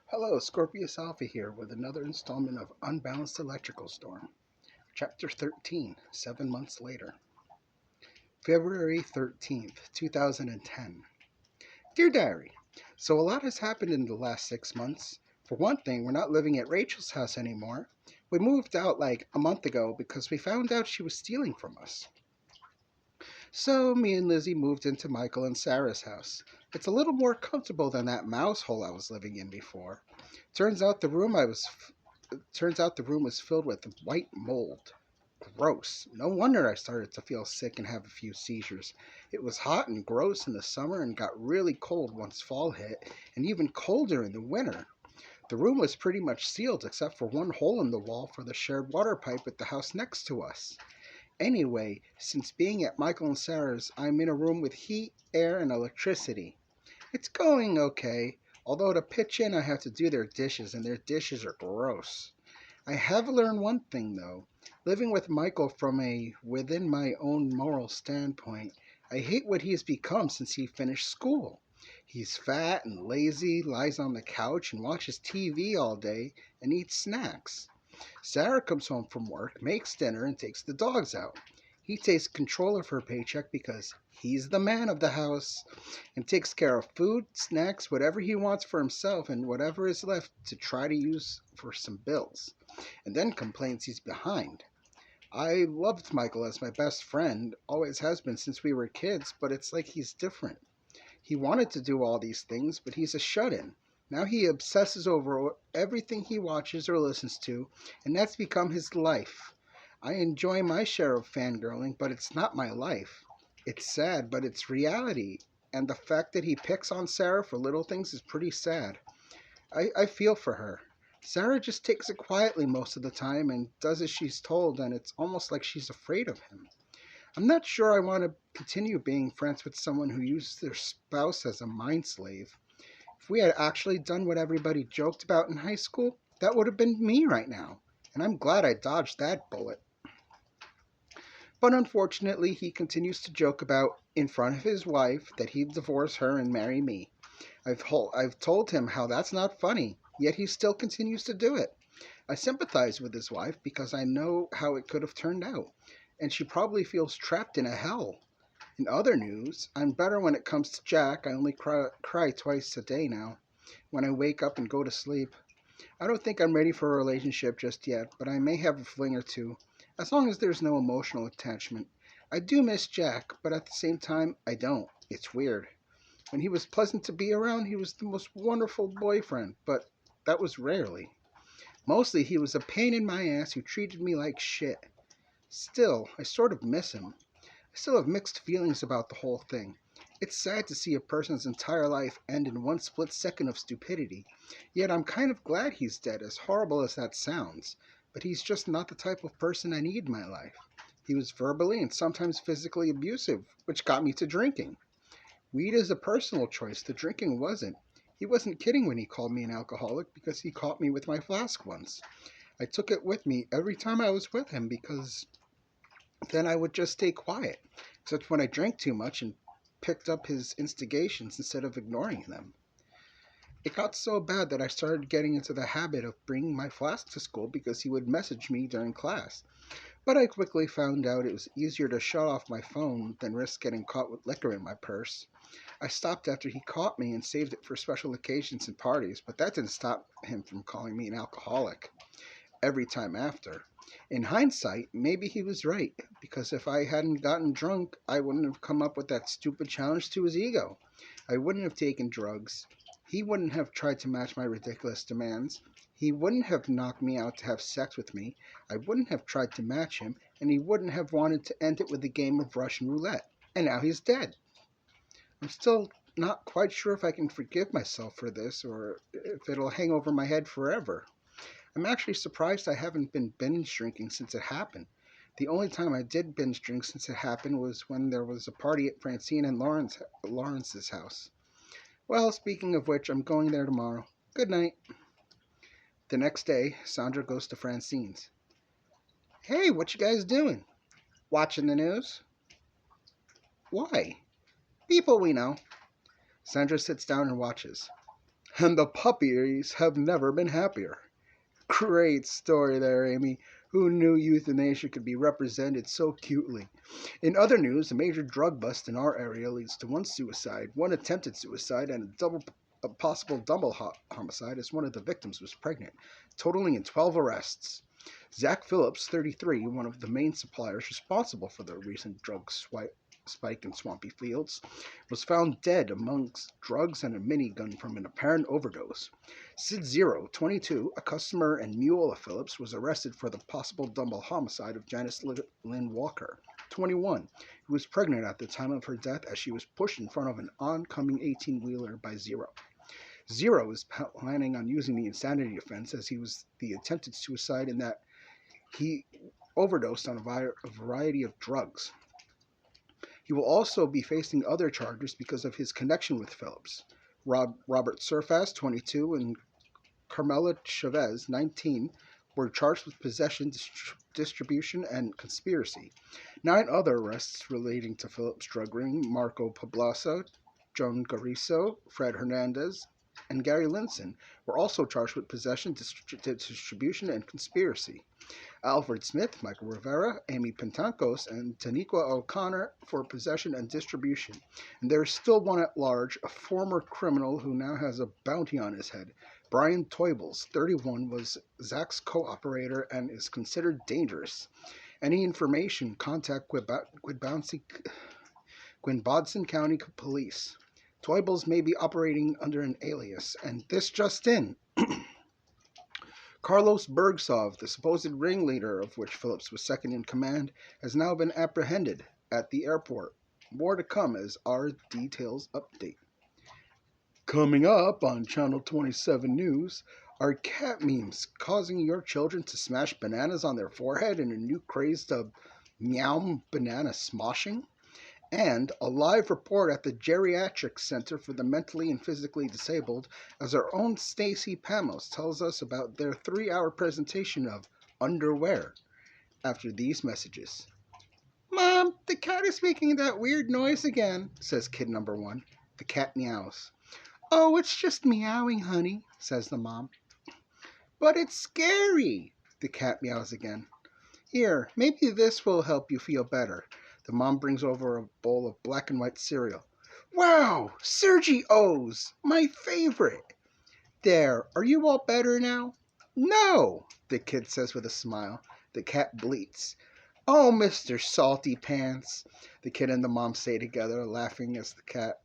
Hello, Scorpius Alpha here with another installment of Unbalanced Electrical Storm, Chapter 13, 7 months later. February 13th, 2010. Dear Diary, so a lot has happened in the last 6 months. For one thing, we're not living at Rachel's house anymore. We moved out like a month ago because we found out she was stealing from us. So me and Lizzie moved into Michael and Sarah's house. It's a little more comfortable than that mouse hole I was living in before. Turns out the room I was Turns out the room was filled with white mold. Gross. No wonder I started to feel sick and have a few seizures. It was hot and gross in the summer and got really cold once fall hit, and even colder in the winter. The room was pretty much sealed except for one hole in the wall for the shared water pipe at the house next to us. Anyway, since being at Michael and Sarah's, I'm in a room with heat, air, and electricity. It's going okay, although to pitch in I have to do their dishes, and their dishes are gross. I have learned one thing though. Living with Michael from a within my own moral standpoint, I hate what he has become since he finished school. He's fat and lazy, lies on the couch and watches TV all day and eats snacks. Sarah comes home from work, makes dinner, and takes the dogs out. He takes control of her paycheck because he's the man of the house and takes care of food, snacks, whatever he wants for himself, and whatever is left to try to use for some bills, and then complains he's behind. I loved Michael as my best friend, always has been since we were kids, but it's like he's different. He wanted to do all these things, but he's a shut in. Now he obsesses over everything he watches or listens to, and that's become his life. I enjoy my share of fangirling, but it's not my life. It's sad, but it's reality. And the fact that he picks on Sarah for little things is pretty sad. I feel for her. Sarah just takes it quietly most of the time and does as she's told, and it's almost like she's afraid of him. I'm not sure I want to continue being friends with someone who uses their spouse as a mind slave. If we had actually done what everybody joked about in high school, that would have been me right now. And I'm glad I dodged that bullet. But unfortunately, he continues to joke about, in front of his wife, that he'd divorce her and marry me. I've told him how that's not funny, yet he still continues to do it. I sympathize with his wife because I know how it could have turned out, and she probably feels trapped in a hell. In other news, I'm better when it comes to Jack. I only cry twice a day now, when I wake up and go to sleep. I don't think I'm ready for a relationship just yet, but I may have a fling or two, as long as there's no emotional attachment. I do miss Jack, but at the same time, I don't. It's weird. When he was pleasant to be around, he was the most wonderful boyfriend, but that was rarely. Mostly, he was a pain in my ass who treated me like shit. Still, I sort of miss him. I still have mixed feelings about the whole thing. It's sad to see a person's entire life end in one split second of stupidity. Yet I'm kind of glad he's dead, as horrible as that sounds. But he's just not the type of person I need in my life. He was verbally and sometimes physically abusive, which got me to drinking. Weed is a personal choice, the drinking wasn't. He wasn't kidding when he called me an alcoholic because he caught me with my flask once. I took it with me every time I was with him because then I would just stay quiet, except when I drank too much and picked up his instigations instead of ignoring them. It got so bad that I started getting into the habit of bringing my flask to school because he would message me during class. But I quickly found out it was easier to shut off my phone than risk getting caught with liquor in my purse. I stopped after he caught me and saved it for special occasions and parties, but that didn't stop him from calling me an alcoholic every time after. In hindsight, maybe he was right, because if I hadn't gotten drunk, I wouldn't have come up with that stupid challenge to his ego. I wouldn't have taken drugs. He wouldn't have tried to match my ridiculous demands. He wouldn't have knocked me out to have sex with me. I wouldn't have tried to match him, and he wouldn't have wanted to end it with a game of Russian roulette. And now he's dead. I'm still not quite sure if I can forgive myself for this or if it'll hang over my head forever. I'm actually surprised I haven't been binge drinking since it happened. The only time I did binge drink since it happened was when there was a party at Francine and Lawrence's house. Well, speaking of which, I'm going there tomorrow. Good night. The next day, Sandra goes to Francine's. Hey, what you guys doing? Watching the news? Why? People we know. Sandra sits down and watches. And the puppies have never been happier. Great story there, Amy. Who knew euthanasia could be represented so cutely? In other news, a major drug bust in our area leads to one suicide, one attempted suicide, and a possible double homicide as one of the victims was pregnant, totaling in 12 arrests. Zach Phillips, 33, one of the main suppliers responsible for the recent drug spike in Swampy Fields, was found dead amongst drugs and a minigun from an apparent overdose. Sid Zero, 22, a customer and mule of Phillips, was arrested for the possible double homicide of Janice Lynn Walker, 21, who was pregnant at the time of her death as she was pushed in front of an oncoming 18-wheeler by Zero. Zero is planning on using the insanity offense as he was the attempted suicide in that he overdosed on a variety of drugs. He will also be facing other charges because of his connection with Phillips. Robert Surfass, 22, and Carmela Chavez, 19, were charged with possession, distribution, and conspiracy. 9 other arrests relating to Phillips' drug ring, Marco Poblaso, Joan Gariso, Fred Hernandez, and Gary Linson, were also charged with possession, distribution, and conspiracy. Alfred Smith, Michael Rivera, Amy Pentancos, and Taniqua O'Connor for possession and distribution. And there is still one at large, a former criminal who now has a bounty on his head. Brian Toibles, 31, was Zach's co-operator and is considered dangerous. Any information, contact Gwinnebodson County Police. Toibles may be operating under an alias, and this just in. Carlos Bergsov, the supposed ringleader of which Phillips was second in command, has now been apprehended at the airport. More to come as our details update. Coming up on Channel 27 News, are cat memes causing your children to smash bananas on their forehead in a new craze of meow banana smoshing? And a live report at the Geriatric Center for the Mentally and Physically Disabled as our own Stacy Pamos tells us about their 3-hour presentation of underwear after these messages. Mom, the cat is making that weird noise again, says kid number 1. The cat meows. Oh, it's just meowing, honey, says the mom. But it's scary, the cat meows again. Here, maybe this will help you feel better. The mom brings over a bowl of black and white cereal. Wow, Sergi O's, my favorite. There, are you all better now? No, the kid says with a smile. The cat bleats. Oh, Mr. Salty Pants, the kid and the mom say together, laughing as the cat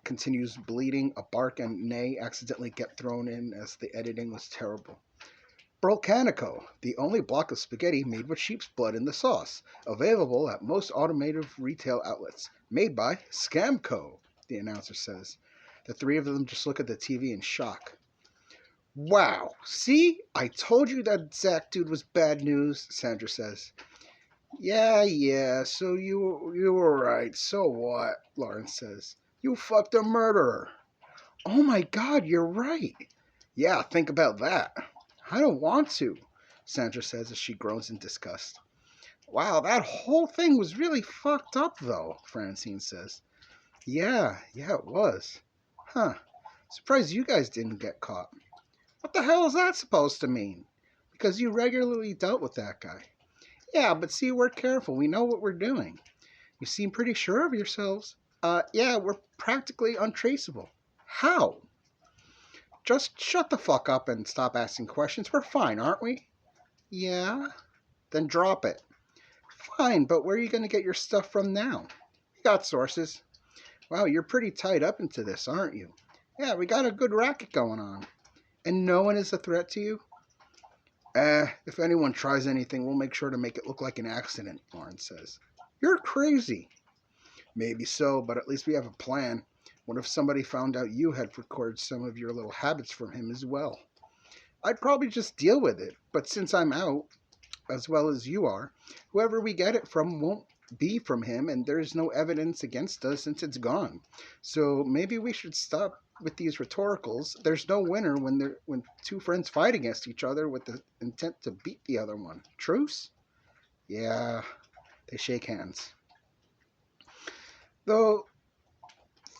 continues bleeding. A bark and neigh accidentally get thrown in as the editing was terrible. Brolcanico, the only block of spaghetti made with sheep's blood in the sauce, available at most automated retail outlets. Made by Scamco, the announcer says. The 3 of them just look at the TV in shock. Wow, see? I told you that Zach dude was bad news, Sandra says. Yeah, so you were right. So what? Lawrence says. You fucked a murderer. Oh my God, you're right. Yeah, think about that. I don't want to, Sandra says as she groans in disgust. Wow, that whole thing was really fucked up, though, Francine says. Yeah, it was. Huh. Surprised you guys didn't get caught. What the hell is that supposed to mean? Because you regularly dealt with that guy. Yeah, but see, we're careful. We know what we're doing. You seem pretty sure of yourselves. Yeah, we're practically untraceable. How? Just shut the fuck up and stop asking questions. We're fine, aren't we? Yeah? Then drop it. Fine, but where are you going to get your stuff from now? We got sources. Wow, you're pretty tied up into this, aren't you? Yeah, we got a good racket going on. And no one is a threat to you? If anyone tries anything, we'll make sure to make it look like an accident, Lawrence says. You're crazy. Maybe so, but at least we have a plan. What if somebody found out you had recorded some of your little habits from him as well? I'd probably just deal with it, but since I'm out, as well as you are, whoever we get it from won't be from him, and there's no evidence against us since it's gone. So maybe we should stop with these rhetoricals. There's no winner when 2 friends fight against each other with the intent to beat the other one. Truce? Yeah, they shake hands. Though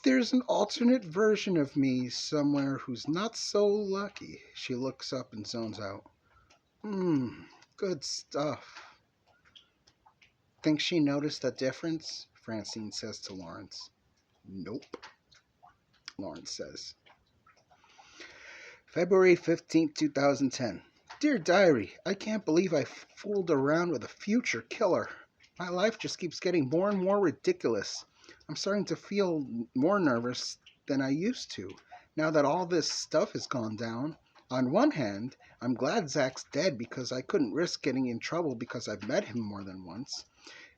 there's an alternate version of me somewhere who's not so lucky. She looks up and zones out. Good stuff. Think she noticed the difference? Francine says to Lawrence. Nope, Lawrence says. February 15th, 2010. Dear Diary, I can't believe I fooled around with a future killer. My life just keeps getting more and more ridiculous. I'm starting to feel more nervous than I used to, now that all this stuff has gone down. On one hand, I'm glad Zach's dead because I couldn't risk getting in trouble because I've met him more than once.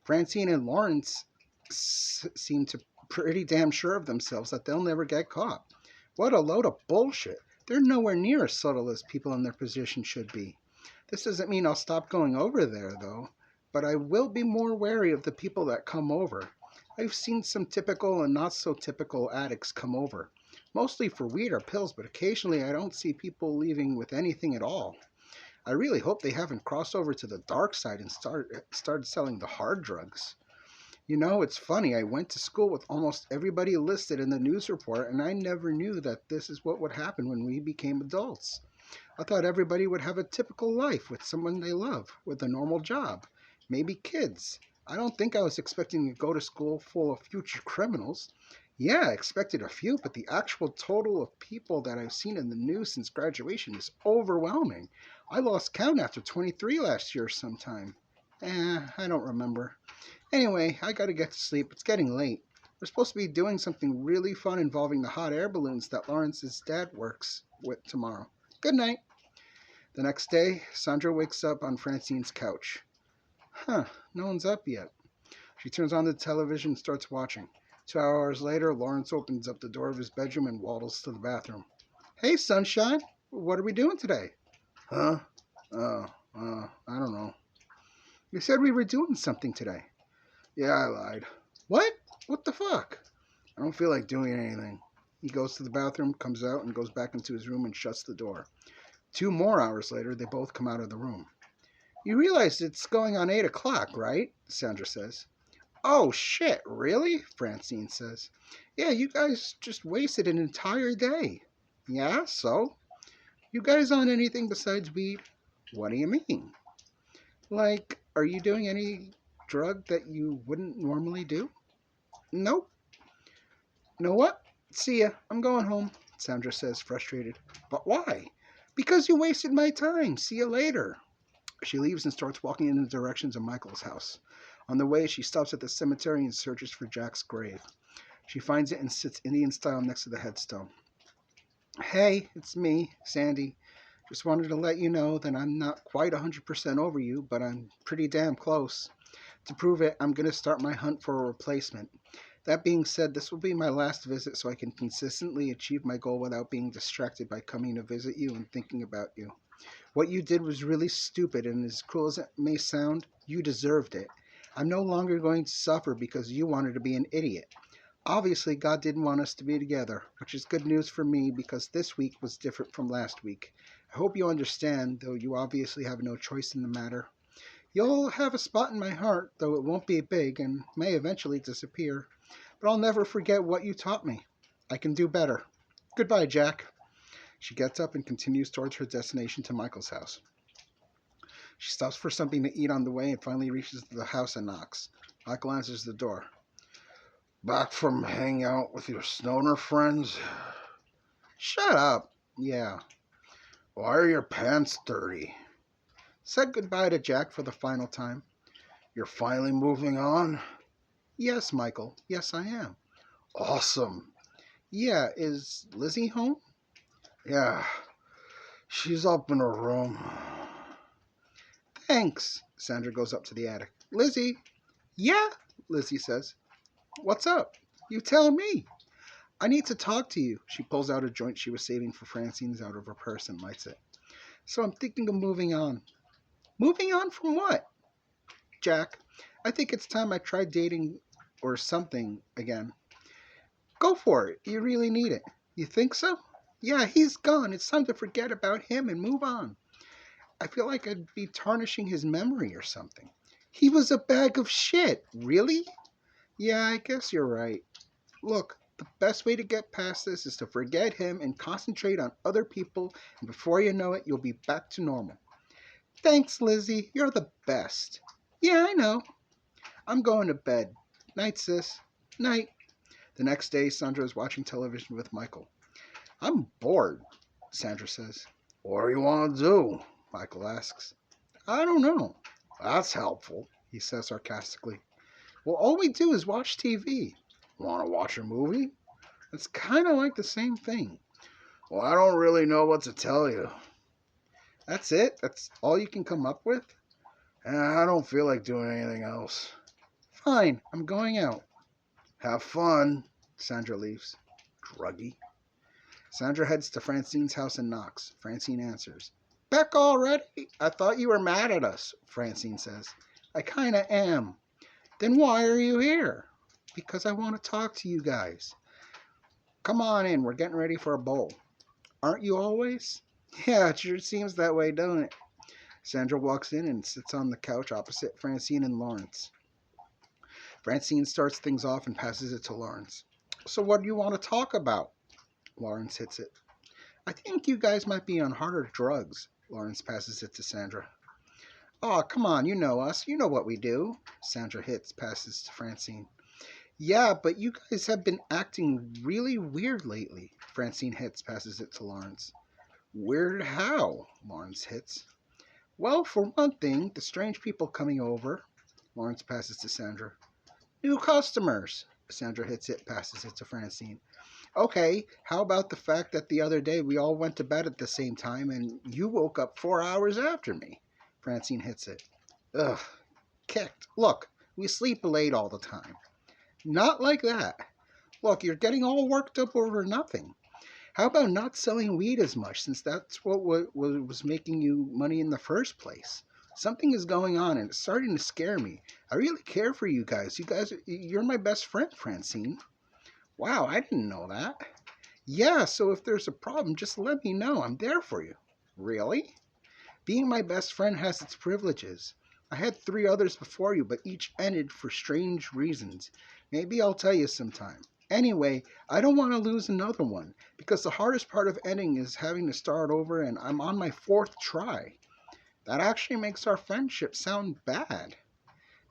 Francine and Lawrence seem to pretty damn sure of themselves that they'll never get caught. What a load of bullshit. They're nowhere near as subtle as people in their position should be. This doesn't mean I'll stop going over there, though, but I will be more wary of the people that come over. I've seen some typical and not so typical addicts come over, mostly for weed or pills, but occasionally I don't see people leaving with anything at all. I really hope they haven't crossed over to the dark side and started selling the hard drugs. You know, it's funny, I went to school with almost everybody listed in the news report, and I never knew that this is what would happen when we became adults. I thought everybody would have a typical life with someone they love, with a normal job, maybe kids. I don't think I was expecting to go to school full of future criminals. Yeah, I expected a few, but the actual total of people that I've seen in the news since graduation is overwhelming. I lost count after 23 last year sometime. I don't remember. Anyway, I gotta get to sleep. It's getting late. We're supposed to be doing something really fun involving the hot air balloons that Lawrence's dad works with tomorrow. Good night. The next day, Sandra wakes up on Francine's couch. No one's up yet. She turns on the television and starts watching. 2 hours later, Lawrence opens up the door of his bedroom and waddles to the bathroom. Hey, sunshine. What are we doing today? Huh? I don't know. You said we were doing something today. Yeah, I lied. What? What the fuck? I don't feel like doing anything. He goes to the bathroom, comes out, and goes back into his room and shuts the door. 2 more hours later, they both come out of the room. You realize it's going on 8 o'clock, right? Sandra says. Oh, shit, really? Francine says. Yeah, you guys just wasted an entire day. Yeah, so? You guys on anything besides weed? What do you mean? Like, are you doing any drug that you wouldn't normally do? Nope. Know what? See ya. I'm going home, Sandra says, frustrated. But why? Because you wasted my time. See you later. She leaves and starts walking in the directions of Michael's house. On the way, she stops at the cemetery and searches for Jack's grave. She finds it and sits Indian style next to the headstone. Hey, it's me, Sandy. Just wanted to let you know that I'm not quite 100% over you, but I'm pretty damn close. To prove it, I'm going to start my hunt for a replacement. That being said, this will be my last visit so I can consistently achieve my goal without being distracted by coming to visit you and thinking about you. What you did was really stupid, and as cruel as it may sound, you deserved it. I'm no longer going to suffer because you wanted to be an idiot. Obviously, God didn't want us to be together, which is good news for me because this week was different from last week. I hope you understand, though you obviously have no choice in the matter. You'll have a spot in my heart, though it won't be big and may eventually disappear. But I'll never forget what you taught me. I can do better. Goodbye, Jack. She gets up and continues towards her destination to Michael's house. She stops for something to eat on the way and finally reaches the house and knocks. Michael answers the door. Back from hanging out with your stoner friends? Shut up. Yeah. Why are your pants dirty? Said goodbye to Jack for the final time. You're finally moving on? Yes, Michael. Yes, I am. Awesome. Yeah, is Lizzie home? Yeah, she's up in her room. Thanks. Sandra goes up to the attic. Lizzie? Yeah, Lizzie says. What's up? You tell me. I need to talk to you. She pulls out a joint she was saving for Francine's out of her purse and lights it. So I'm thinking of moving on. Moving on from what? Jack, I think it's time I tried dating or something again. Go for it. You really need it. You think so? Yeah, he's gone. It's time to forget about him and move on. I feel like I'd be tarnishing his memory or something. He was a bag of shit. Really? Yeah, I guess you're right. Look, The best way to get past this is to forget him and concentrate on other people, and before you know it, you'll be back to normal. Thanks, Lizzie. You're the best. Yeah, I know. I'm going to bed. Night, sis. Night. The next day, Sandra is watching television with Michael. I'm bored, Sandra says. What do you want to do? Michael asks. I don't know. That's helpful, he says sarcastically. Well, all we do is watch TV. Want to watch a movie? It's kind of like the same thing. Well, I don't really know what to tell you. That's it? That's all you can come up with? I don't feel like doing anything else. Fine, I'm going out. Have fun. Sandra leaves. Druggy. Sandra heads to Francine's house and knocks. Francine answers. Back already? I thought you were mad at us, Francine says. I kinda am. Then why are you here? Because I want to talk to you guys. Come on in, we're getting ready for a bowl. Aren't you always? Yeah, it sure seems that way, don't it? Sandra walks in and sits on the couch opposite Francine and Lawrence. Francine starts things off and passes it to Lawrence. So what do you want to talk about? Lawrence hits it. I think you guys might be on harder drugs. Lawrence passes it to Sandra. Aw, come on, you know us. You know what we do. Sandra passes to Francine. Yeah, but you guys have been acting really weird lately. Francine passes it to Lawrence. Weird how? Lawrence hits. Well, for one thing, the strange people coming over. Lawrence passes to Sandra. New customers. Sandra passes it to Francine. Okay, how about the fact that the other day we all went to bed at the same time and you woke up 4 hours after me? Francine hits it. Ugh, kicked. Look, we sleep late all the time. Not like that. Look, you're getting all worked up over nothing. How about not selling weed as much, since that's what was making you money in the first place? Something is going on, and it's starting to scare me. I really care for you guys. You're my best friend, Francine. Wow, I didn't know that. Yeah, so if there's a problem, just let me know. I'm there for you. Really? Being my best friend has its privileges. I had 3 others before you, but each ended for strange reasons. Maybe I'll tell you sometime. Anyway, I don't want to lose another one, because the hardest part of ending is having to start over, and I'm on my 4th try. That actually makes our friendship sound bad.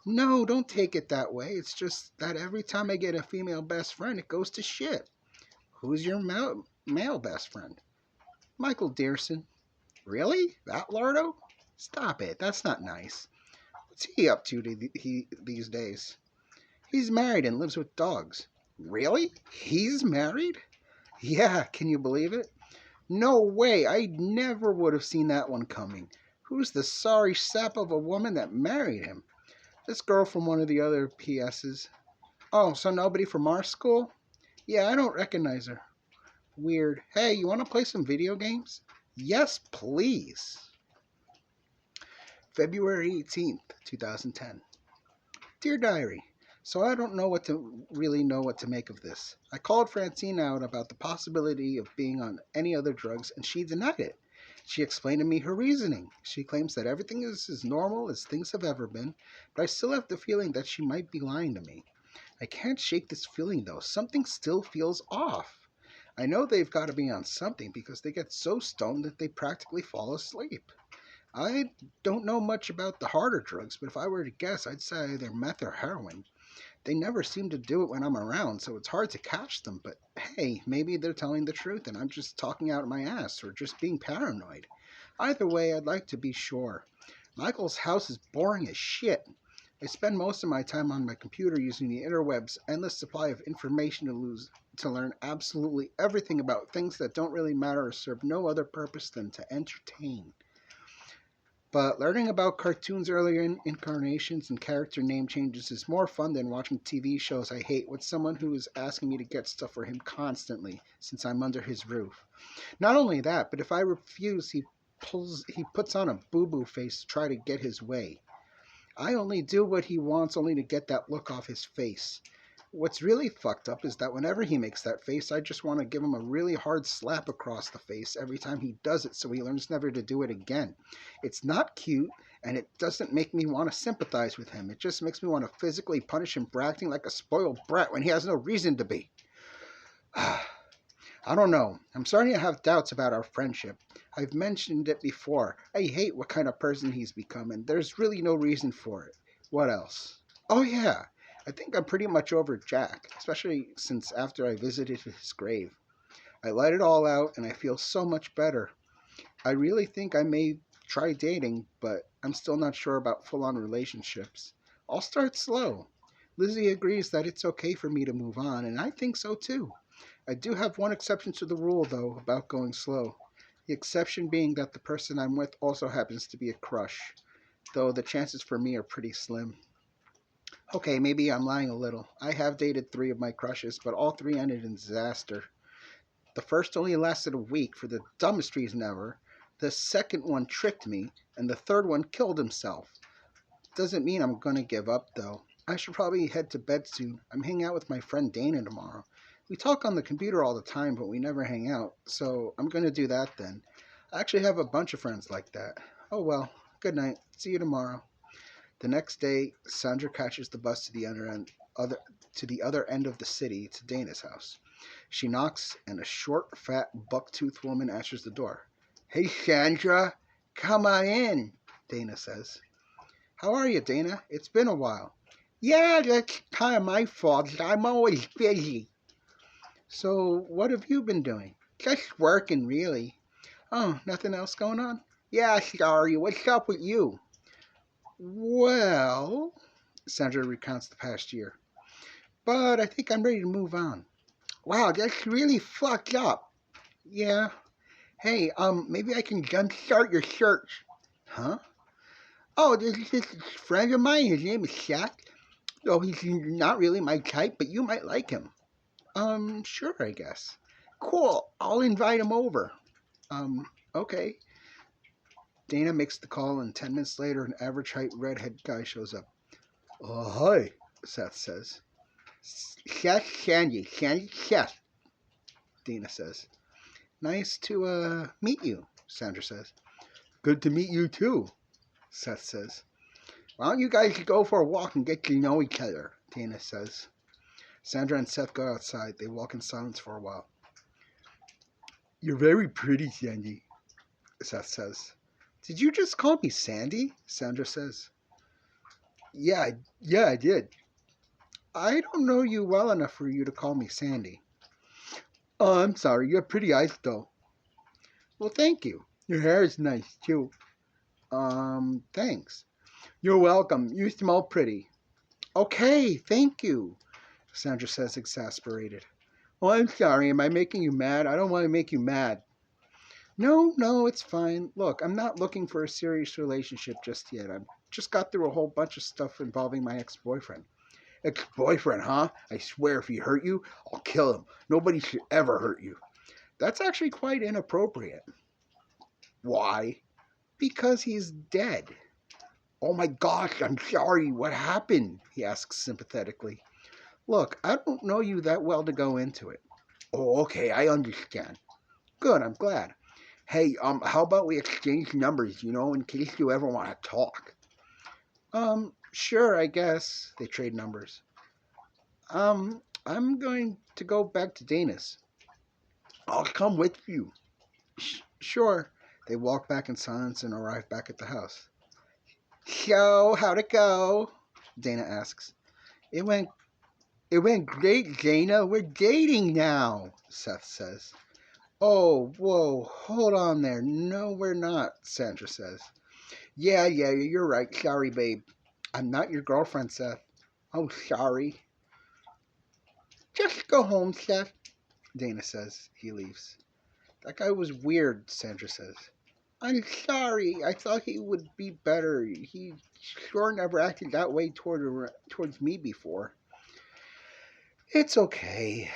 No, don't take it that way. It's just that every time I get a female best friend, it goes to shit. Who's your male best friend? Michael Dearson. Really? That lardo? Stop it. That's not nice. What's he up to these days? He's married and lives with dogs. Really? He's married? Yeah, can you believe it? No way. I never would have seen that one coming. Who's the sorry sap of a woman that married him? This girl from one of the other PSs. Oh, so nobody from our school? Yeah, I don't recognize her. Weird. Hey, you want to play some video games? Yes, please. February 18th, 2010. Dear Diary, so I don't know what to make of this. I called Francine out about the possibility of being on any other drugs, and she denied it. She explained to me her reasoning. She claims that everything is as normal as things have ever been, but I still have the feeling that she might be lying to me. I can't shake this feeling, though. Something still feels off. I know they've got to be on something because they get so stoned that they practically fall asleep. I don't know much about the harder drugs, but if I were to guess, I'd say either meth or heroin. They never seem to do it when I'm around, so it's hard to catch them, but hey, maybe they're telling the truth and I'm just talking out of my ass or just being paranoid. Either way, I'd like to be sure. Michael's house is boring as shit. I spend most of my time on my computer using the interweb's endless supply of information to learn absolutely everything about things that don't really matter or serve no other purpose than to entertain. But learning about cartoons' earlier incarnations and character name changes is more fun than watching TV shows I hate with someone who is asking me to get stuff for him constantly since I'm under his roof. Not only that, but if I refuse, he puts on a boo-boo face to try to get his way. I only do what he wants only to get that look off his face. What's really fucked up is that whenever he makes that face, I just want to give him a really hard slap across the face every time he does it so he learns never to do it again. It's not cute, and it doesn't make me want to sympathize with him. It just makes me want to physically punish him for acting like a spoiled brat when he has no reason to be. I don't know. I'm starting to have doubts about our friendship. I've mentioned it before. I hate what kind of person he's become, and there's really no reason for it. What else? Oh, yeah. I think I'm pretty much over Jack, especially since after I visited his grave. I let it all out, and I feel so much better. I really think I may try dating, but I'm still not sure about full on relationships. I'll start slow. Lizzie agrees that it's okay for me to move on, and I think so too. I do have one exception to the rule, though, about going slow. The exception being that the person I'm with also happens to be a crush, though the chances for me are pretty slim. Okay, maybe I'm lying a little. I have dated three of my crushes, but all three ended in disaster. The first only lasted a week for the dumbest reason ever. The second one tricked me, and the third one killed himself. Doesn't mean I'm gonna give up, though. I should probably head to bed soon. I'm hanging out with my friend Dana tomorrow. We talk on the computer all the time, but we never hang out, so I'm gonna do that then. I actually have a bunch of friends like that. Oh well, good night. See you tomorrow. The next day, Sandra catches the bus to the other end of the city to Dana's house. She knocks, and a short, fat, buck-toothed woman answers the door. Hey, Sandra, come on in, Dana says. How are you, Dana? It's been a while. Yeah, that's kind of my fault. I'm always busy. So, what have you been doing? Just working, really. Oh, nothing else going on? Yeah, sorry. What's up with you? Well, Sandra recounts the past year. But I think I'm ready to move on. Wow, that's really fucked up. Yeah. Hey, maybe I can jumpstart your search. Huh? Oh, this friend of mine. His name is Seth. Oh, he's not really my type, but you might like him. Sure, I guess. Cool. I'll invite him over. Okay. Dana makes the call, and 10 minutes later, an average height redhead guy shows up. Hi, Seth says. Seth Sandy. Sandy Seth, Dana says. Nice to, meet you, Sandra says. Good to meet you, too, Seth says. Why don't you guys go for a walk and get to know each other, Dana says. Sandra and Seth go outside. They walk in silence for a while. You're very pretty, Sandy, Seth says. Did you just call me Sandy? Sandra says. Yeah, I did. I don't know you well enough for you to call me Sandy. Oh, I'm sorry. You have pretty eyes, though. Well, thank you. Your hair is nice, too. Thanks. You're welcome. You smell pretty. Okay, thank you, Sandra says, exasperated. Oh, I'm sorry. Am I making you mad? I don't want to make you mad. No, it's fine. Look, I'm not looking for a serious relationship just yet. I've just got through a whole bunch of stuff involving my ex-boyfriend. Ex-boyfriend, huh? I swear if he hurt you, I'll kill him. Nobody should ever hurt you. That's actually quite inappropriate. Why? Because he's dead. Oh my gosh, I'm sorry. What happened? He asks sympathetically. Look, I don't know you that well to go into it. Oh, okay, I understand. Good, I'm glad. Hey, how about we exchange numbers, in case you ever want to talk? Sure, I guess. They trade numbers. I'm going to go back to Dana's. I'll come with you. Sure. They walk back in silence and arrive back at the house. So, how'd it go? Dana asks. It went great, Dana. We're dating now, Seth says. Oh, whoa, hold on there. No, we're not, Sandra says. Yeah, you're right. Sorry, babe. I'm not your girlfriend, Seth. Oh, sorry. Just go home, Seth, Dana says. He leaves. That guy was weird, Sandra says. I'm sorry. I thought he would be better. He sure never acted that way towards me before. It's okay.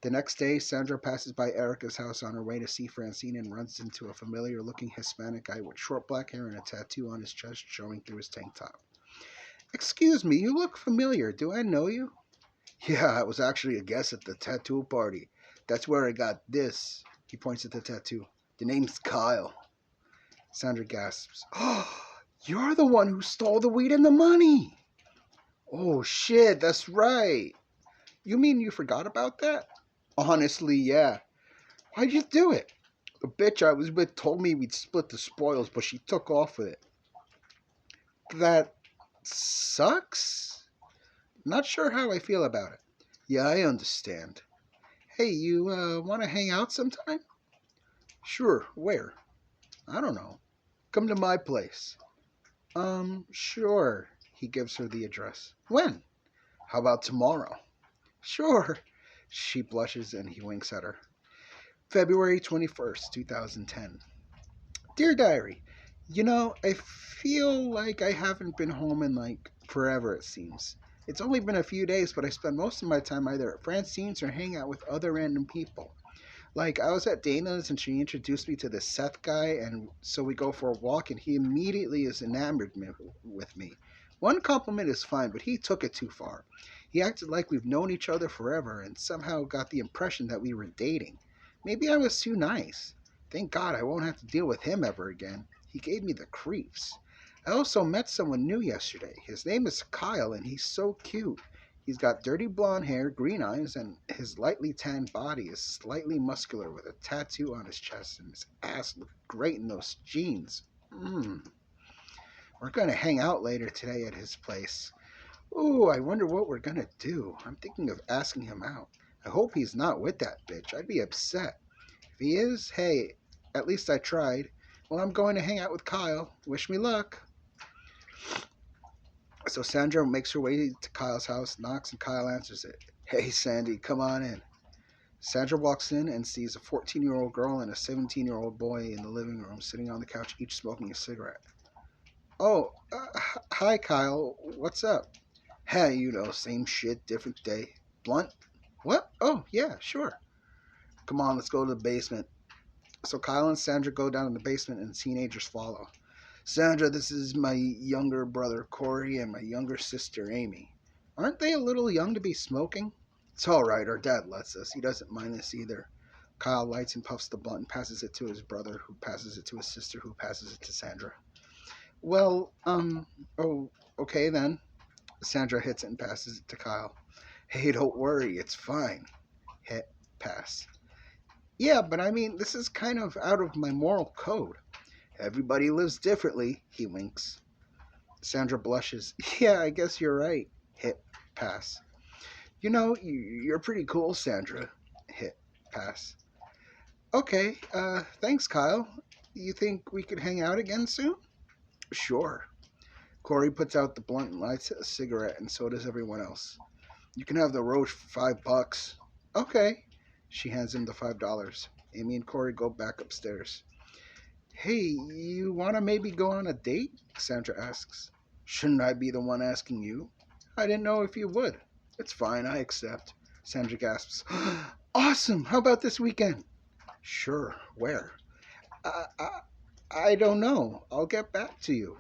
The next day, Sandra passes by Erica's house on her way to see Francine and runs into a familiar-looking Hispanic guy with short black hair and a tattoo on his chest showing through his tank top. Excuse me, you look familiar. Do I know you? Yeah, I was actually a guest at the tattoo party. That's where I got this. He points at the tattoo. The name's Kyle. Sandra gasps. Oh, you're the one who stole the weed and the money. Oh, shit, that's right. You mean you forgot about that? Honestly, yeah. Why'd you do it? The bitch I was with told me we'd split the spoils, but she took off with it. That sucks? Not sure how I feel about it. Yeah, I understand. Hey, you want to hang out sometime? Sure, where? I don't know. Come to my place. Sure. He gives her the address. When? How about tomorrow? Sure. She blushes and he winks at her. February 21st, 2010. Dear Diary, I feel like I haven't been home in like forever, it seems. It's only been a few days, but I spend most of my time either at Francine's or hanging out with other random people. Like, I was at Dana's and she introduced me to this Seth guy, and so we go for a walk, and he immediately is enamored with me. One compliment is fine, but he took it too far. He acted like we've known each other forever and somehow got the impression that we were dating. Maybe I was too nice. Thank God I won't have to deal with him ever again. He gave me the creeps. I also met someone new yesterday. His name is Kyle, and he's so cute. He's got dirty blonde hair, green eyes, and his lightly tanned body is slightly muscular with a tattoo on his chest, and his ass looks great in those jeans. We're going to hang out later today at his place. Ooh, I wonder what we're going to do. I'm thinking of asking him out. I hope he's not with that bitch. I'd be upset. If he is, hey, at least I tried. Well, I'm going to hang out with Kyle. Wish me luck. So Sandra makes her way to Kyle's house, knocks, and Kyle answers it. Hey, Sandy, come on in. Sandra walks in and sees a 14-year-old girl and a 17-year-old boy in the living room sitting on the couch, each smoking a cigarette. Oh, hi, Kyle. What's up? Hey, same shit, different day. Blunt? What? Oh, yeah, sure. Come on, let's go to the basement. So Kyle and Sandra go down in the basement and teenagers follow. Sandra, this is my younger brother Corey and my younger sister Amy. Aren't they a little young to be smoking? It's all right, our dad lets us. He doesn't mind this either. Kyle lights and puffs the blunt and passes it to his brother, who passes it to his sister, who passes it to Sandra. Well, oh, okay then. Sandra hits it and passes it to Kyle. Hey, don't worry, it's fine. Hit, pass. Yeah, but I mean, this is kind of out of my moral code. Everybody lives differently, he winks. Sandra blushes. Yeah, I guess you're right. Hit, pass. You're pretty cool, Sandra. Hit, pass. Okay, thanks, Kyle. You think we could hang out again soon? Sure. Corey puts out the blunt and lights a cigarette, and so does everyone else. You can have the roach for $5. Okay. She hands him the $5. Amy and Corey go back upstairs. Hey, you want to maybe go on a date? Sandra asks. Shouldn't I be the one asking you? I didn't know if you would. It's fine, I accept. Sandra gasps. Awesome! How about this weekend? Sure. Where? I, I, I don't know. I'll get back to you.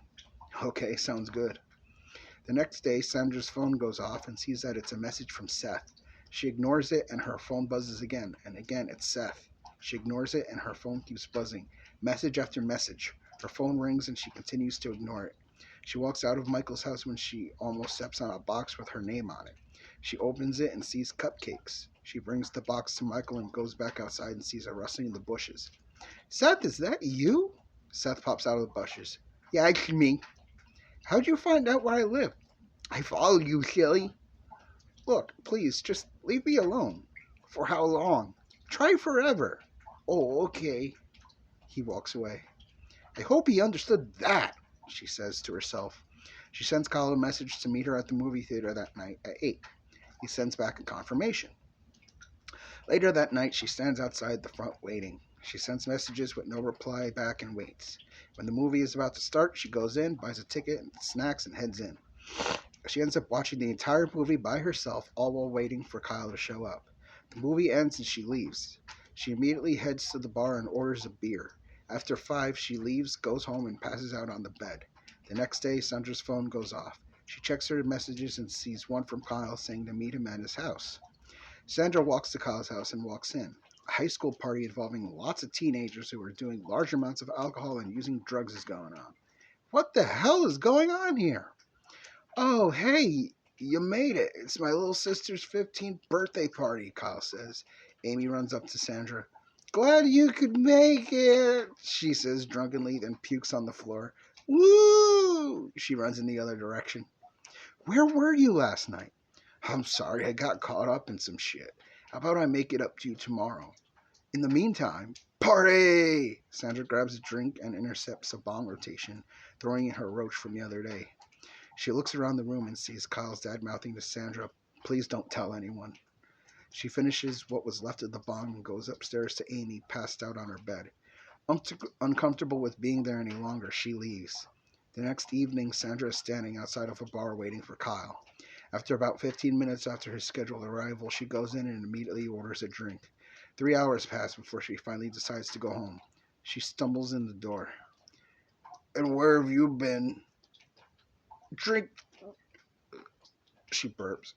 Okay, sounds good. The next day, Sandra's phone goes off and sees that it's a message from Seth. She ignores it and her phone buzzes again, and again it's Seth. She ignores it and her phone keeps buzzing. Message after message. Her phone rings and she continues to ignore it. She walks out of Michael's house when she almost steps on a box with her name on it. She opens it and sees cupcakes. She brings the box to Michael and goes back outside and sees a rustling in the bushes. Seth, is that you? Seth pops out of the bushes. Yeah, it's me. How'd you find out where I live? I followed you, silly. Look, please, just leave me alone. For how long? Try forever. Oh, okay. He walks away. I hope he understood that, she says to herself. She sends Kyle a message to meet her at the movie theater that night at 8. He sends back a confirmation. Later that night, she stands outside the front waiting. She sends messages with no reply back and waits. When the movie is about to start, she goes in, buys a ticket and snacks, and heads in. She ends up watching the entire movie by herself, all while waiting for Kyle to show up. The movie ends and she leaves. She immediately heads to the bar and orders a beer. After 5, she leaves, goes home, and passes out on the bed. The next day, Sandra's phone goes off. She checks her messages and sees one from Kyle saying to meet him at his house. Sandra walks to Kyle's house and walks in. A high school party involving lots of teenagers who are doing large amounts of alcohol and using drugs is going on. What the hell is going on here? Oh, hey, you made it. It's my little sister's 15th birthday party, Kyle says. Amy runs up to Sandra. Glad you could make it, she says drunkenly, then pukes on the floor. Woo! She runs in the other direction. Where were you last night? I'm sorry, I got caught up in some shit. How about I make it up to you tomorrow? In the meantime, party! Sandra grabs a drink and intercepts a bong rotation, throwing in her roach from the other day. She looks around the room and sees Kyle's dad mouthing to Sandra, please don't tell anyone. She finishes what was left of the bong and goes upstairs to Amy, passed out on her bed. Uncomfortable with being there any longer, she leaves. The next evening, Sandra is standing outside of a bar waiting for Kyle. After about 15 minutes after his scheduled arrival, she goes in and immediately orders a drink. 3 hours pass before she finally decides to go home. She stumbles in the door. And where have you been? Drink, she burps.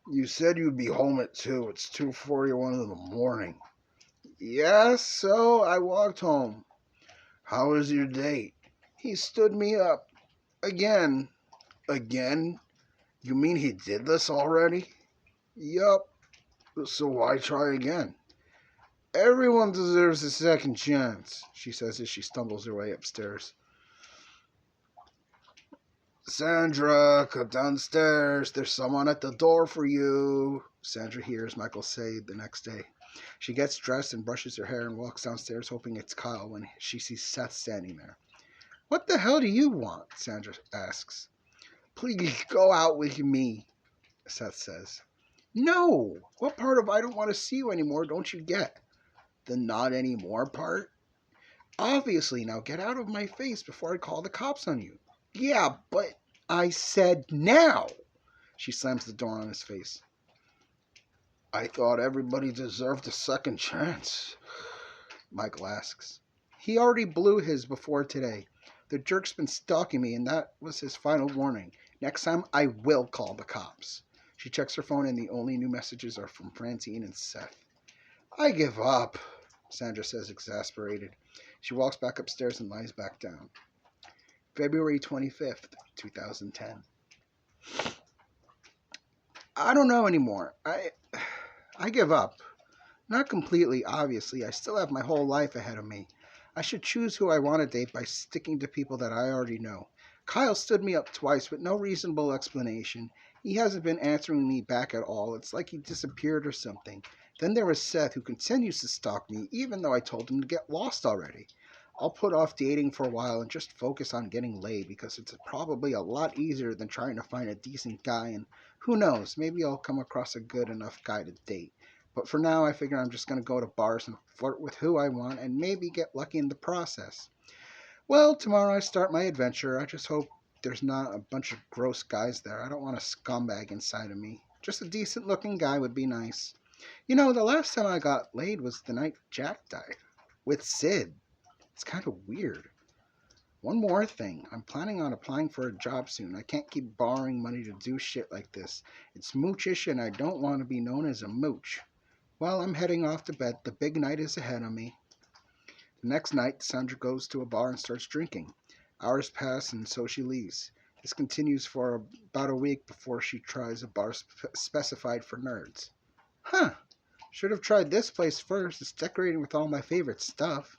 You said you'd be home at 2. It's 2:41 in the morning. Yes, so I walked home. How was your date? He stood me up. Again. Again? You mean he did this already? Yup. So why try again? Everyone deserves a second chance, she says as she stumbles her way upstairs. Sandra, come downstairs. There's someone at the door for you, Sandra hears Michael say the next day. She gets dressed and brushes her hair and walks downstairs hoping it's Kyle when she sees Seth standing there. What the hell do you want? Sandra asks. Please go out with me, Seth says. No! What part of I don't want to see you anymore don't you get? The not anymore part? Obviously, now get out of my face before I call the cops on you. Yeah, but I said now! She slams the door on his face. I thought everybody deserved a second chance, Michael asks. He already blew his before today. The jerk's been stalking me, and that was his final warning. Next time, I will call the cops. She checks her phone, and the only new messages are from Francine and Seth. I give up, Sandra says, exasperated. She walks back upstairs and lies back down. February 25th, 2010. I don't know anymore. I give up. Not completely, obviously. I still have my whole life ahead of me. I should choose who I want to date by sticking to people that I already know. Kyle stood me up twice with no reasonable explanation. He hasn't been answering me back at all. It's like he disappeared or something. Then there was Seth, who continues to stalk me, even though I told him to get lost already. I'll put off dating for a while and just focus on getting laid because it's probably a lot easier than trying to find a decent guy, and who knows, maybe I'll come across a good enough guy to date. But for now, I figure I'm just going to go to bars and flirt with who I want and maybe get lucky in the process. Well, tomorrow I start my adventure. I just hope there's not a bunch of gross guys there. I don't want a scumbag inside of me. Just a decent-looking guy would be nice. You know, the last time I got laid was the night Jack died. With Sid. It's kind of weird. One more thing. I'm planning on applying for a job soon. I can't keep borrowing money to do shit like this. It's moochish and I don't want to be known as a mooch. Well, I'm heading off to bed. The big night is ahead of me. The next night, Sandra goes to a bar and starts drinking. Hours pass and so she leaves. This continues for about a week before she tries a bar specified for nerds. Huh. Should have tried this place first. It's decorated with all my favorite stuff.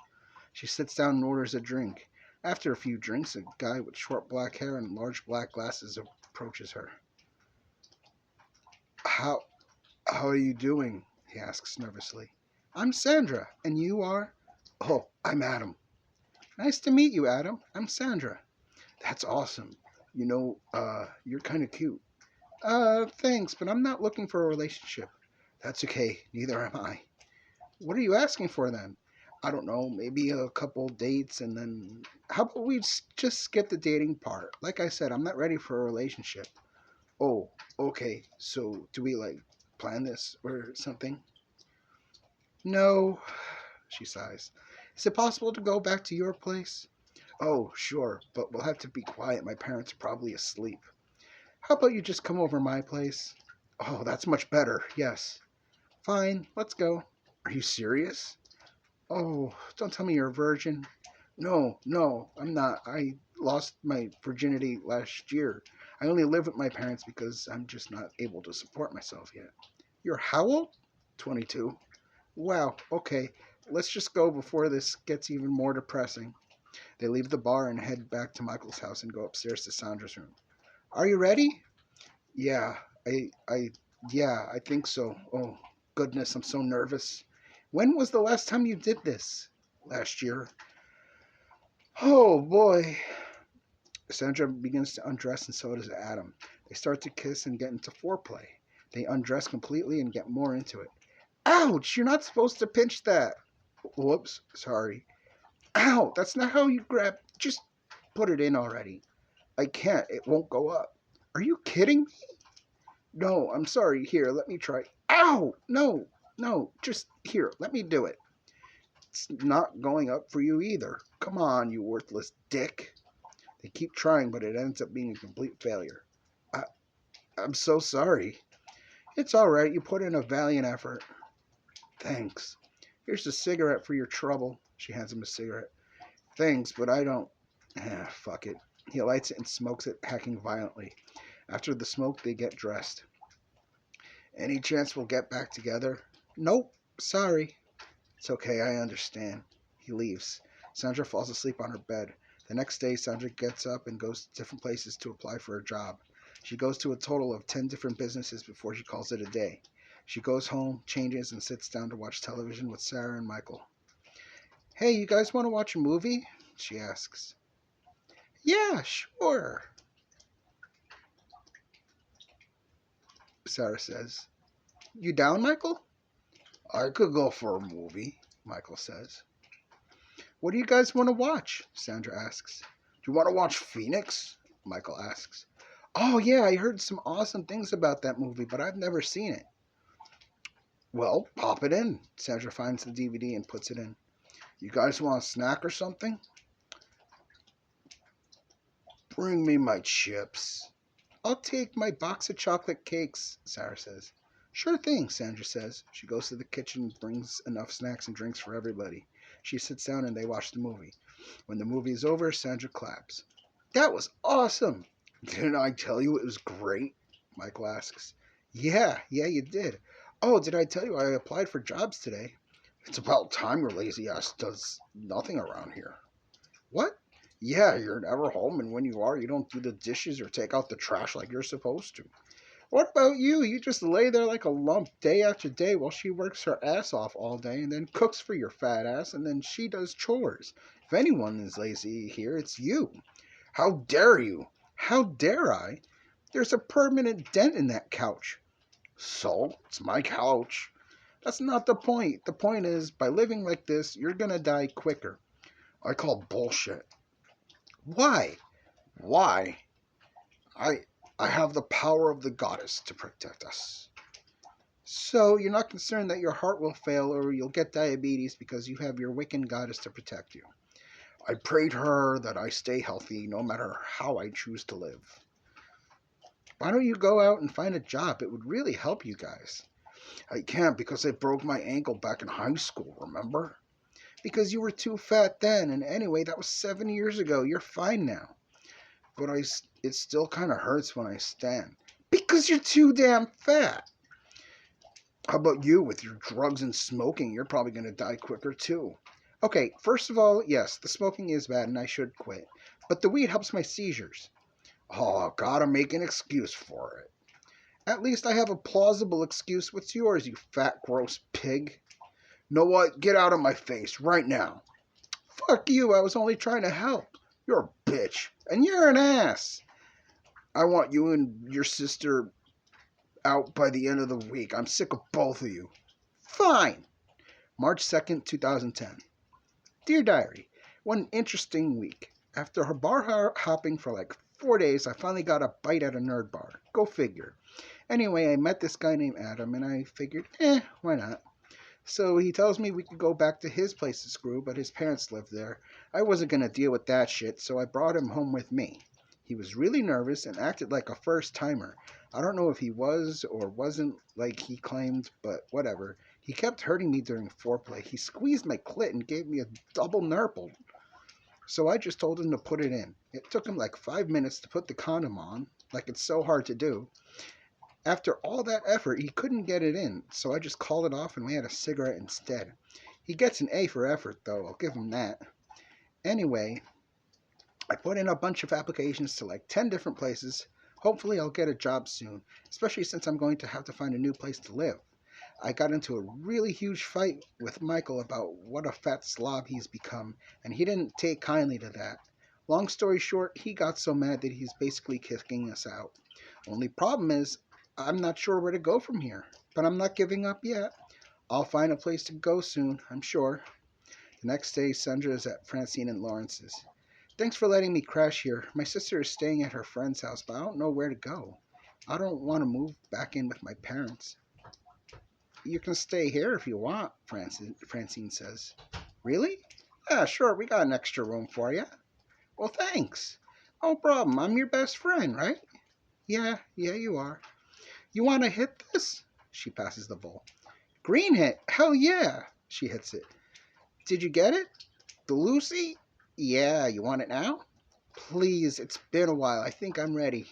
She sits down and orders a drink. After a few drinks, a guy with short black hair and large black glasses approaches her. How are you doing? He asks nervously. I'm Sandra, and you are? Oh, I'm Adam. Nice to meet you, Adam. I'm Sandra. That's awesome. You know, you're kind of cute. Thanks, but I'm not looking for a relationship. That's okay, neither am I. What are you asking for then? I don't know, maybe a couple dates and then... How about we just skip the dating part? Like I said, I'm not ready for a relationship. Oh, okay, so do we, plan this or something? No, she sighs. Is it possible to go back to your place? Oh, sure, but we'll have to be quiet. My parents are probably asleep. How about you just come over my place? Oh, that's much better, yes. Fine, let's go. Are you serious? Oh, don't tell me you're a virgin. No, I'm not. I lost my virginity last year. I only live with my parents because I'm just not able to support myself yet. You're how old? 22. Wow, okay. Let's just go before this gets even more depressing. They leave the bar and head back to Michael's house and go upstairs to Sandra's room. Are you ready? Yeah, I, I, I think so. Oh, goodness, I'm so nervous. When was the last time you did this? Last year. Oh, boy. Sandra begins to undress and so does Adam. They start to kiss and get into foreplay. They undress completely and get more into it. Ouch! You're not supposed to pinch that. Whoops, sorry. Ow! That's not how you grab. Just put it in already. I can't. It won't go up. Are you kidding me? No, I'm sorry. Here, let me try. Ow! No, no. Just here. Let me do it. It's not going up for you either. Come on, you worthless dick. They keep trying, but it ends up being a complete failure. I, I'm so sorry. It's all right. You put in a valiant effort. Thanks. Here's a cigarette for your trouble. She hands him a cigarette. Thanks, but I don't. Fuck it. He lights it and smokes it, hacking violently. After the smoke, they get dressed. Any chance we'll get back together? Nope. Sorry. It's okay, I understand. He leaves. Sandra falls asleep on her bed. The next day, Sandra gets up and goes to different places to apply for a job. She goes to a total of 10 different businesses before she calls it a day. She goes home, changes, and sits down to watch television with Sarah and Michael. Hey, you guys want to watch a movie? She asks. Yeah, sure, Sarah says. You down, Michael? I could go for a movie, Michael says. What do you guys want to watch? Sandra asks. Do you want to watch Phoenix? Michael asks. Oh, yeah, I heard some awesome things about that movie, but I've never seen it. Well, pop it in. Sandra finds the DVD and puts it in. You guys want a snack or something? Bring me my chips. I'll take my box of chocolate cakes, Sarah says. Sure thing, Sandra says. She goes to the kitchen and brings enough snacks and drinks for everybody. She sits down and they watch the movie. When the movie is over, Sandra claps. That was awesome! Didn't I tell you it was great? Michael asks. Yeah, you did. Oh, did I tell you I applied for jobs today? It's about time your lazy ass does nothing around here. What? Yeah, you're never home, and when you are, you don't do the dishes or take out the trash like you're supposed to. What about you? You just lay there like a lump day after day while she works her ass off all day and then cooks for your fat ass and then she does chores. If anyone is lazy here, it's you. How dare you? How dare I? There's a permanent dent in that couch. So, it's my couch. That's not the point. The point is, by living like this, you're gonna die quicker. I call bullshit. Why? Why? I I have the power of the goddess to protect us. So you're not concerned that your heart will fail or you'll get diabetes because you have your Wiccan goddess to protect you. I pray to her that I stay healthy no matter how I choose to live. Why don't you go out and find a job? It would really help you guys. I can't because I broke my ankle back in high school, remember? Because you were too fat then, and anyway, that was 7 years ago. You're fine now. But it still kind of hurts when I stand. Because you're too damn fat. How about you with your drugs and smoking? You're probably going to die quicker too. Okay, first of all, yes, the smoking is bad and I should quit. But the weed helps my seizures. Oh, gotta make an excuse for it. At least I have a plausible excuse. What's yours, you fat, gross pig? Know what? Get out of my face right now. Fuck you, I was only trying to help. You're a bitch, and you're an ass. I want you and your sister out by the end of the week. I'm sick of both of you. Fine. March 2nd, 2010. Dear Diary, what an interesting week. After her bar hopping for like 4 days, I finally got a bite at a nerd bar. Go figure. Anyway, I met this guy named Adam, and I figured, why not? So he tells me we could go back to his place to screw, but his parents live there. I wasn't going to deal with that shit, so I brought him home with me. He was really nervous and acted like a first-timer. I don't know if he was or wasn't like he claimed, but whatever. He kept hurting me during foreplay. He squeezed my clit and gave me a double nurple. So I just told him to put it in. It took him like 5 minutes to put the condom on, like it's so hard to do. After all that effort, he couldn't get it in, so I just called it off and we had a cigarette instead. He gets an A for effort, though, I'll give him that. Anyway, I put in a bunch of applications to like 10 different places. Hopefully, I'll get a job soon, especially since I'm going to have to find a new place to live. I got into a really huge fight with Michael about what a fat slob he's become, and he didn't take kindly to that. Long story short, he got so mad that he's basically kicking us out. Only problem is, I'm not sure where to go from here, but I'm not giving up yet. I'll find a place to go soon, I'm sure. The next day, Sandra is at Francine and Lawrence's. Thanks for letting me crash here. My sister is staying at her friend's house, but I don't know where to go. I don't want to move back in with my parents. You can stay here if you want, Francine says. Really? Yeah, sure, we got an extra room for you. Well, thanks. No problem, I'm your best friend, right? Yeah, you are. You want to hit this? She passes the ball. Green hit? Hell yeah! She hits it. Did you get it? The Lucy? Yeah, you want it now? Please, it's been a while. I think I'm ready.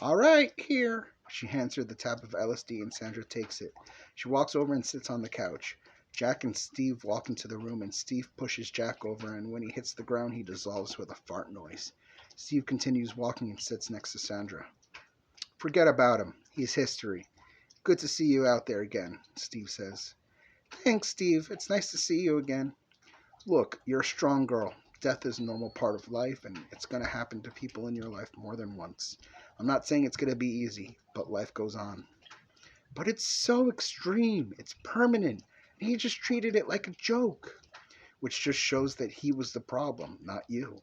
All right, here. She hands her the tab of LSD and Sandra takes it. She walks over and sits on the couch. Jack and Steve walk into the room and Steve pushes Jack over, and when he hits the ground, he dissolves with a fart noise. Steve continues walking and sits next to Sandra. Forget about him. He's history. Good to see you out there again, Steve says. Thanks, Steve. It's nice to see you again. Look, you're a strong girl. Death is a normal part of life, and it's going to happen to people in your life more than once. I'm not saying it's going to be easy, but life goes on. But it's so extreme. It's permanent. And he just treated it like a joke, which just shows that he was the problem, not you.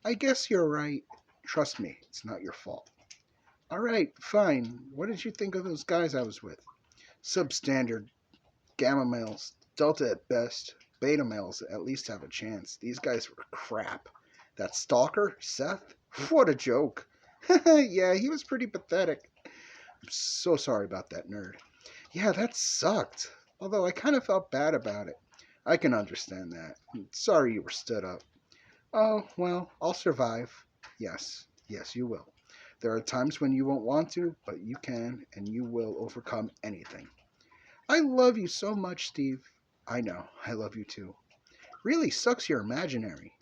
I guess you're right. Trust me, it's not your fault. All right, fine. What did you think of those guys I was with? Substandard. Gamma males. Delta at best. Beta males at least have a chance. These guys were crap. That stalker, Seth? What a joke. Yeah, he was pretty pathetic. I'm so sorry about that nerd. Yeah, that sucked. Although I kind of felt bad about it. I can understand that. I'm sorry you were stood up. Oh, well, I'll survive. Yes, you will. There are times when you won't want to, but you can, and you will overcome anything. I love you so much, Steve. I know, I love you too. Really sucks you're imaginary.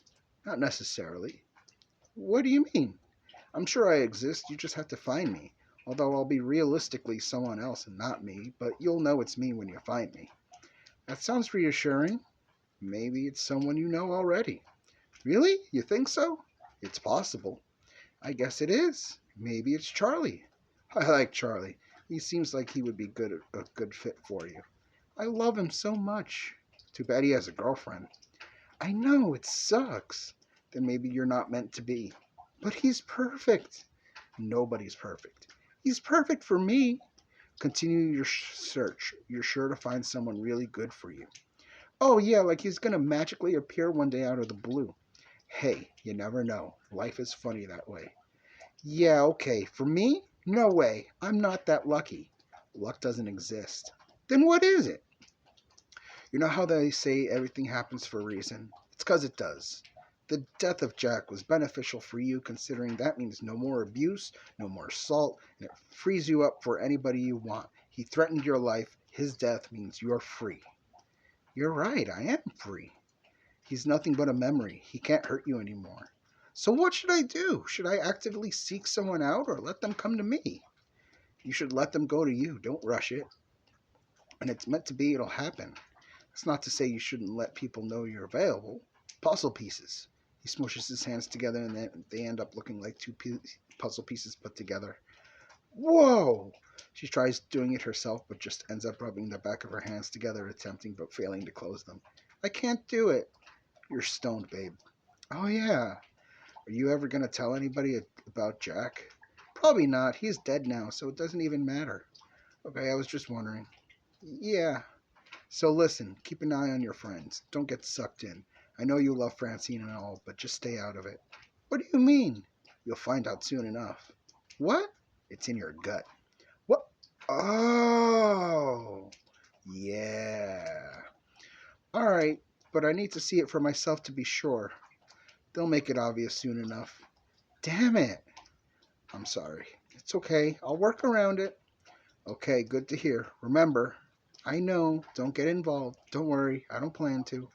Not necessarily. What do you mean? I'm sure I exist, you just have to find me. Although I'll be realistically someone else and not me, but you'll know it's me when you find me. That sounds reassuring. Maybe it's someone you know already. Really? You think so? It's possible. I guess it is. Maybe it's Charlie. I like Charlie. He seems like he would be a good fit for you. I love him so much. Too bad he has a girlfriend. I know, it sucks. Then maybe you're not meant to be. But he's perfect. Nobody's perfect. He's perfect for me. Continue your search. You're sure to find someone really good for you. Oh yeah, like he's gonna magically appear one day out of the blue. Hey, you never know. Life is funny that way. Yeah, okay. For me? No way. I'm not that lucky. Luck doesn't exist. Then what is it? You know how they say everything happens for a reason? It's 'cause it does. The death of Jack was beneficial for you, considering that means no more abuse, no more assault, and it frees you up for anybody you want. He threatened your life. His death means you're free. You're right, I am free. He's nothing but a memory. He can't hurt you anymore. So what should I do? Should I actively seek someone out or let them come to me? You should let them go to you. Don't rush it. When it's meant to be, it'll happen. That's not to say you shouldn't let people know you're available. Puzzle pieces. He smushes his hands together and then they end up looking like two puzzle pieces put together. Whoa! She tries doing it herself but just ends up rubbing the back of her hands together, attempting but failing to close them. I can't do it. You're stoned, babe. Oh yeah. Are you ever going to tell anybody about Jack? Probably not. He's dead now, so it doesn't even matter. Okay, I was just wondering. Yeah. So listen, keep an eye on your friends. Don't get sucked in. I know you love Francine and all, but just stay out of it. What do you mean? You'll find out soon enough. What? It's in your gut. What? Oh. Yeah. All right, but I need to see it for myself to be sure. They'll make it obvious soon enough. Damn it. I'm sorry. It's okay. I'll work around it. Okay, good to hear. Remember, I know, don't get involved. Don't worry, I don't plan to.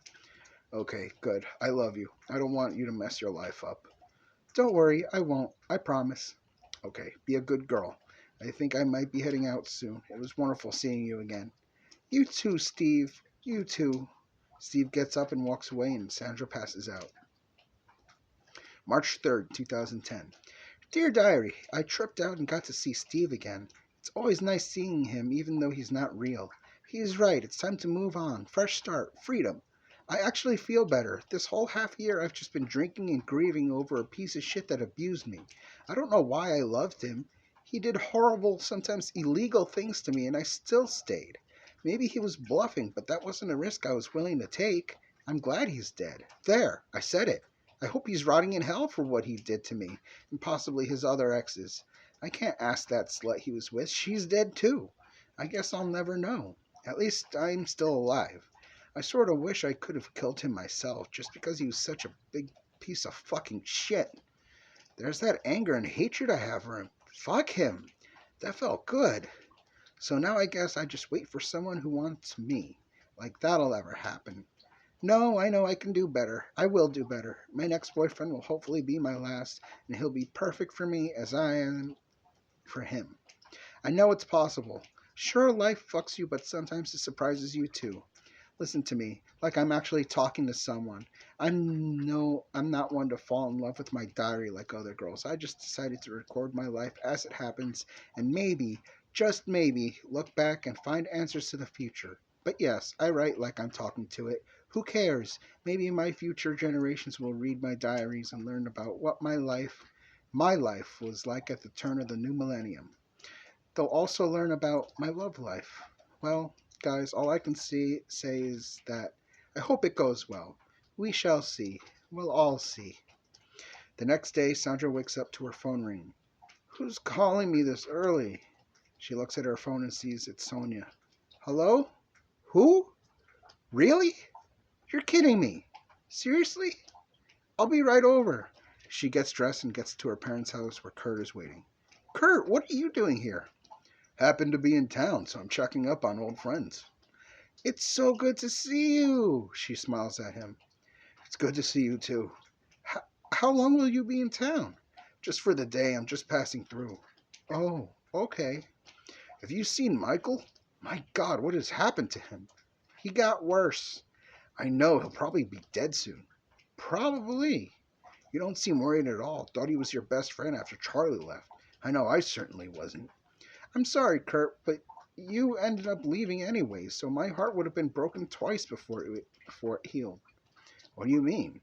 Okay, good. I love you. I don't want you to mess your life up. Don't worry, I won't. I promise. Okay, be a good girl. I think I might be heading out soon. It was wonderful seeing you again. You too, Steve. You too. Steve gets up and walks away, and Sandra passes out. March 3rd, 2010. Dear Diary, I tripped out and got to see Steve again. It's always nice seeing him, even though he's not real. He's right, it's time to move on. Fresh start, freedom. I actually feel better. This whole half year I've just been drinking and grieving over a piece of shit that abused me. I don't know why I loved him. He did horrible, sometimes illegal things to me, and I still stayed. Maybe he was bluffing, but that wasn't a risk I was willing to take. I'm glad he's dead. There, I said it. I hope he's rotting in hell for what he did to me, and possibly his other exes. I can't ask that slut he was with. She's dead too. I guess I'll never know. At least I'm still alive. I sort of wish I could have killed him myself, just because he was such a big piece of fucking shit. There's that anger and hatred I have for him. Fuck him. That felt good. So now I guess I just wait for someone who wants me. Like that'll ever happen. No, I know I can do better. I will do better. My next boyfriend will hopefully be my last, and he'll be perfect for me as I am for him. I know it's possible. Sure, life fucks you, but sometimes it surprises you too. Listen to me, like I'm actually talking to someone. I'm not one to fall in love with my diary like other girls. I just decided to record my life as it happens, and maybe, just maybe, look back and find answers to the future. But yes, I write like I'm talking to it. Who cares? Maybe my future generations will read my diaries and learn about what my life was like at the turn of the new millennium. They'll also learn about my love life. Well, guys, all I can say is that I hope it goes well. We shall see. We'll all see. The next day, Sandra wakes up to her phone ringing. Who's calling me this early? She looks at her phone and sees it's Sonia. Hello? Who? Really? You're kidding me. Seriously? I'll be right over. She gets dressed and gets to her parents' house where Kurt is waiting. Kurt, what are you doing here? Happened to be in town, so I'm checking up on old friends. It's so good to see you, she smiles at him. It's good to see you too. How long will you be in town? Just for the day, I'm just passing through. Oh, okay. Have you seen Michael? My God, what has happened to him? He got worse. I know, he'll probably be dead soon. Probably. You don't seem worried at all. Thought he was your best friend after Charlie left. I know I certainly wasn't. I'm sorry, Kurt, but you ended up leaving anyway, so my heart would have been broken twice before it healed. What do you mean?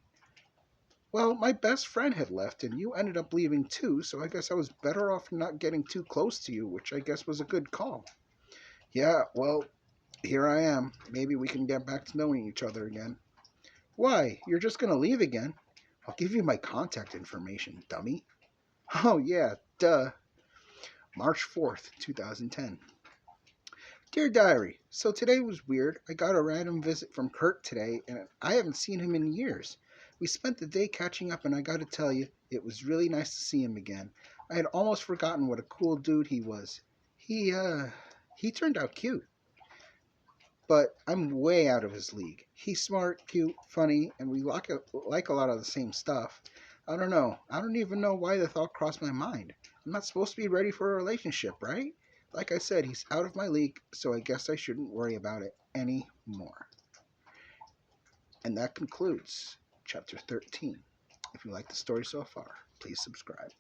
Well, my best friend had left, and you ended up leaving too, so I guess I was better off not getting too close to you, which I guess was a good call. Yeah, well, here I am. Maybe we can get back to knowing each other again. Why? You're just gonna leave again? I'll give you my contact information, dummy. Oh, yeah, duh. March 4th, 2010. Dear Diary, so today was weird. I got a random visit from Kurt today, and I haven't seen him in years. We spent the day catching up, and I gotta tell you, it was really nice to see him again. I had almost forgotten what a cool dude he was. He turned out cute, but I'm way out of his league. He's smart, cute, funny, and we like a lot of the same stuff. I don't know. I don't even know why the thought crossed my mind. I'm not supposed to be ready for a relationship, right? Like I said, he's out of my league, so I guess I shouldn't worry about it anymore. And that concludes chapter 13. If you like the story so far, please subscribe.